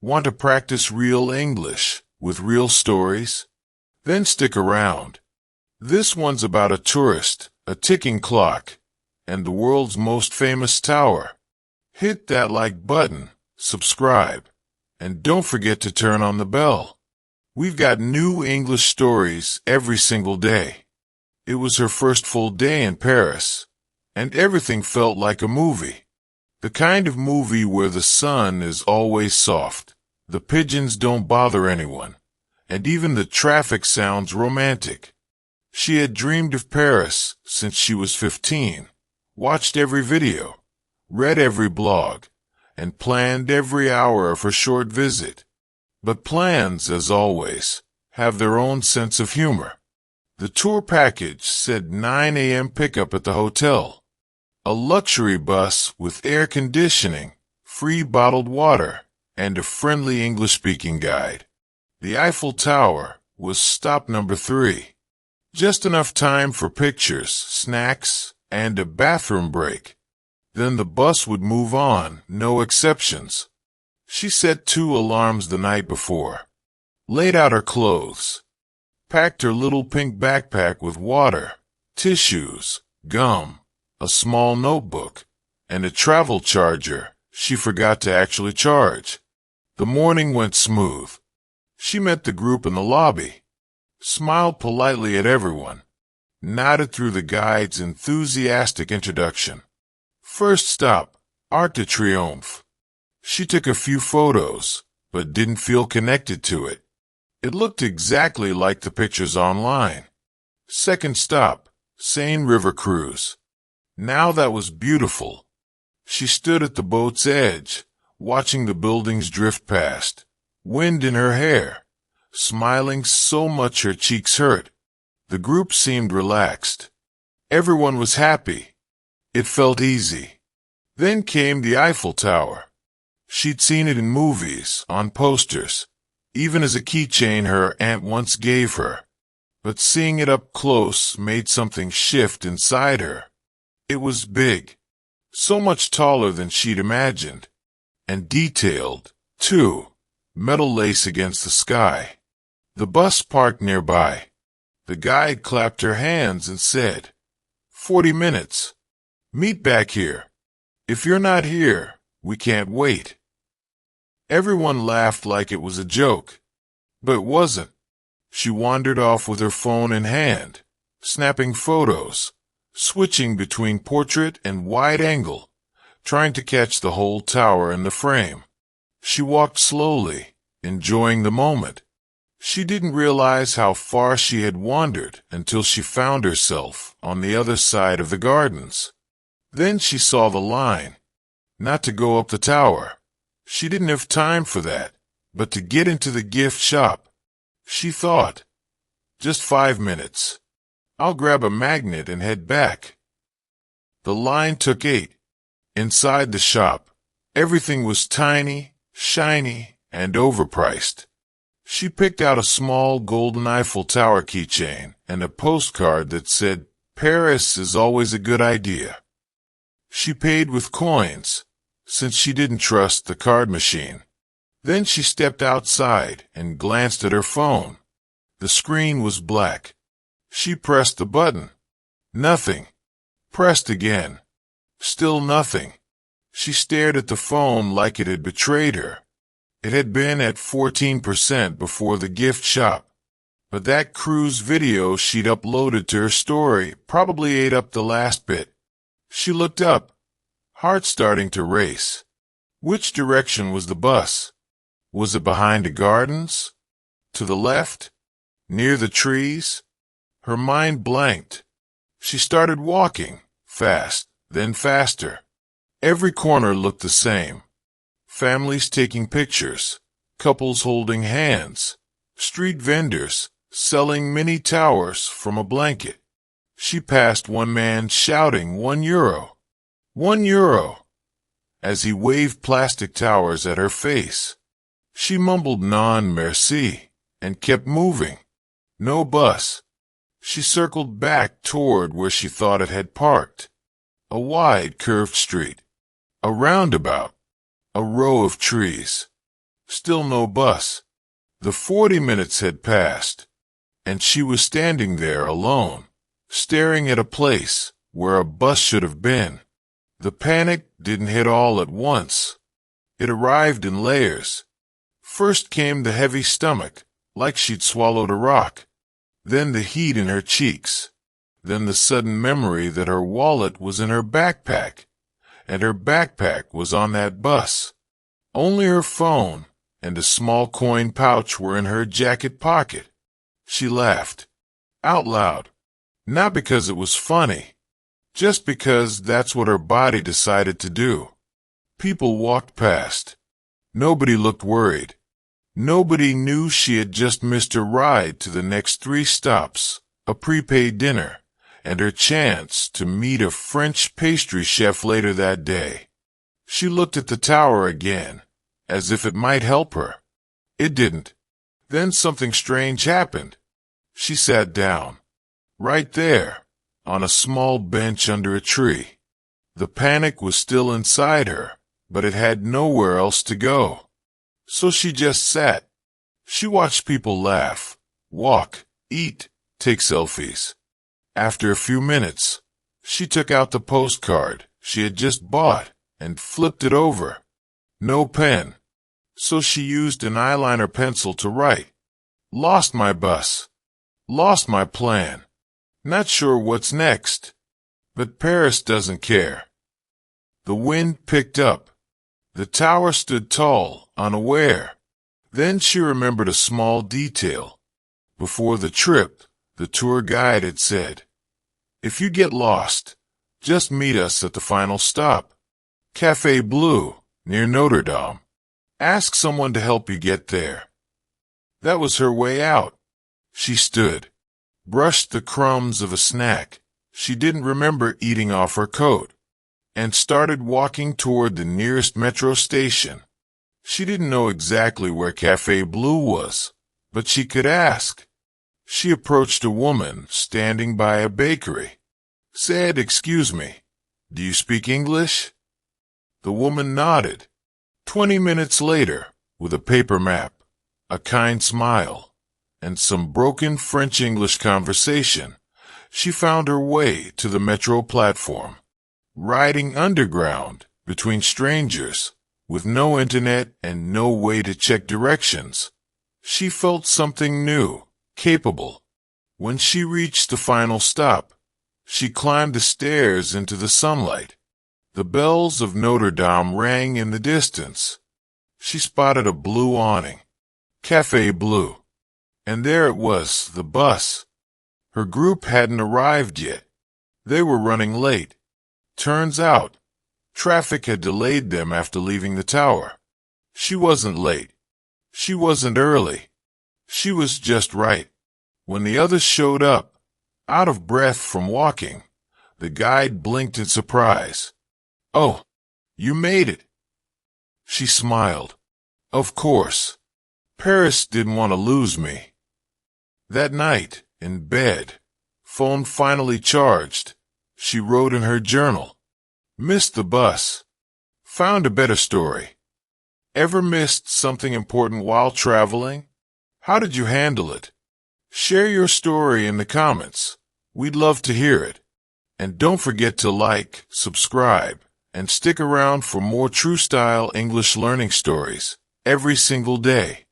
Want to practice real English with real stories? Then stick around. This one's about a tourist, a ticking clock, and the world's most famous tower. Hit that like button, subscribe, and don't forget to turn on the bell. We've got new English stories every single day. It was her first full day in Paris, and everything felt like a movie. The kind of movie where the sun is always soft, the pigeons don't bother anyone, and even the traffic sounds romantic. She had dreamed of Paris since she was 15, watched every video, read every blog, and planned every hour of her short visit. But plans, as always, have their own sense of humor. The tour package said 9 a.m. pickup at the hotel, a luxury bus with air conditioning, free bottled water, and a friendly English-speaking guide. The Eiffel Tower was stop number 3. Just enough time for pictures, snacks, and a bathroom break. Then the bus would move on, no exceptions. She set 2 alarms the night before, laid out her clothes, packed her little pink backpack with water, tissues, gum, a small notebook, and a travel charger she forgot to actually charge. The morning went smooth. She met the group in the lobby, smiled politely at everyone, nodded through the guide's enthusiastic introduction. First stop, Arc de Triomphe. She took a few photos, but didn't feel connected to it. It looked exactly like the pictures online. Second stop, Seine River Cruise. Now that was beautiful. She stood at the boat's edge, watching the buildings drift past, wind in her hair, smiling so much her cheeks hurt. The group seemed relaxed. Everyone was happy. It felt easy. Then came the Eiffel Tower. She'd seen it in movies, on posters, even as a keychain her aunt once gave her. But seeing it up close made something shift inside her. It was big, so much taller than she'd imagined, and detailed, too, metal lace against the sky. The bus parked nearby. The guide clapped her hands and said, 40 minutes. Meet back here. If you're not here, we can't wait. Everyone laughed like it was a joke, but it wasn't. She wandered off with her phone in hand, snapping photos, switching between portrait and wide angle, trying to catch the whole tower in the frame. She walked slowly, enjoying the moment. She didn't realize how far she had wandered until she found herself on the other side of the gardens. Then she saw the line. Not to go up the tower. She didn't have time for that, but to get into the gift shop. She thought, just 5 minutes. I'll grab a magnet and head back. The line took 8. Inside the shop, everything was tiny, shiny, and overpriced. She picked out a small golden Eiffel Tower keychain and a postcard that said, Paris is always a good idea. She paid with coins, since she didn't trust the card machine. Then she stepped outside and glanced at her phone. The screen was black. She pressed the button. Nothing. Pressed again. Still nothing. She stared at the phone like it had betrayed her. It had been at 14% before the gift shop. But that cruise video she'd uploaded to her story probably ate up the last bit. She looked up, heart starting to race. Which direction was the bus? Was it behind the gardens? To the left? Near the trees? Her mind blanked. She started walking, fast, then faster. Every corner looked the same. Families taking pictures, couples holding hands, street vendors selling mini towers from a blanket. She passed one man shouting €1. €1, as he waved plastic towers at her face. She mumbled non merci and kept moving. No bus. She circled back toward where she thought it had parked. A wide curved street. A roundabout. A row of trees. Still no bus. The 40 minutes had passed, and she was standing there alone, staring at a place where a bus should have been. The panic didn't hit all at once. It arrived in layers. First came the heavy stomach, like she'd swallowed a rock. Then the heat in her cheeks. Then the sudden memory that her wallet was in her backpack, and her backpack was on that bus. Only her phone and a small coin pouch were in her jacket pocket. She laughed, out loud, not because it was funny, just because that's what her body decided to do. People walked past. Nobody looked worried. Nobody knew she had just missed her ride to the next 3 stops, a prepaid dinner, and her chance to meet a French pastry chef later that day. She looked at the tower again, as if it might help her. It didn't. Then something strange happened. She sat down, right there, on a small bench under a tree. The panic was still inside her, but it had nowhere else to go. So she just sat. She watched people laugh, walk, eat, take selfies. After a few minutes, she took out the postcard she had just bought and flipped it over. No pen. So she used an eyeliner pencil to write. Lost my bus. Lost my plan. Not sure what's next. But Paris doesn't care. The wind picked up. The tower stood tall, unaware. Then she remembered a small detail. Before the trip, the tour guide had said, "If you get lost, just meet us at the final stop. Café Bleu, near Notre Dame. Ask someone to help you get there." That was her way out. She stood, brushed the crumbs of a snack she didn't remember eating off her coat, and started walking toward the nearest metro station. She didn't know exactly where Café Bleu was, but she could ask. She approached a woman standing by a bakery. Said, "Excuse me, do you speak English?" The woman nodded. 20 minutes later, with a paper map, a kind smile, and some broken French-English conversation, she found her way to the metro platform. Riding underground between strangers, with no internet and no way to check directions, she felt something new, capable. When she reached the final stop, she climbed the stairs into the sunlight. The bells of Notre Dame rang in the distance. She spotted a blue awning. Café Bleu. And there it was, the bus. Her group hadn't arrived yet. They were running late. Turns out, traffic had delayed them after leaving the tower. She wasn't late. She wasn't early. She was just right. When the others showed up, out of breath from walking, the guide blinked in surprise. "Oh, you made it." She smiled. Of course. Paris didn't want to lose me. That night, in bed, phone finally charged, she wrote in her journal. Missed the bus. Found a better story. Ever missed something important while traveling? How did you handle it? Share your story in the comments. We'd love to hear it. And don't forget to like, subscribe, and stick around for more true style English learning stories every single day.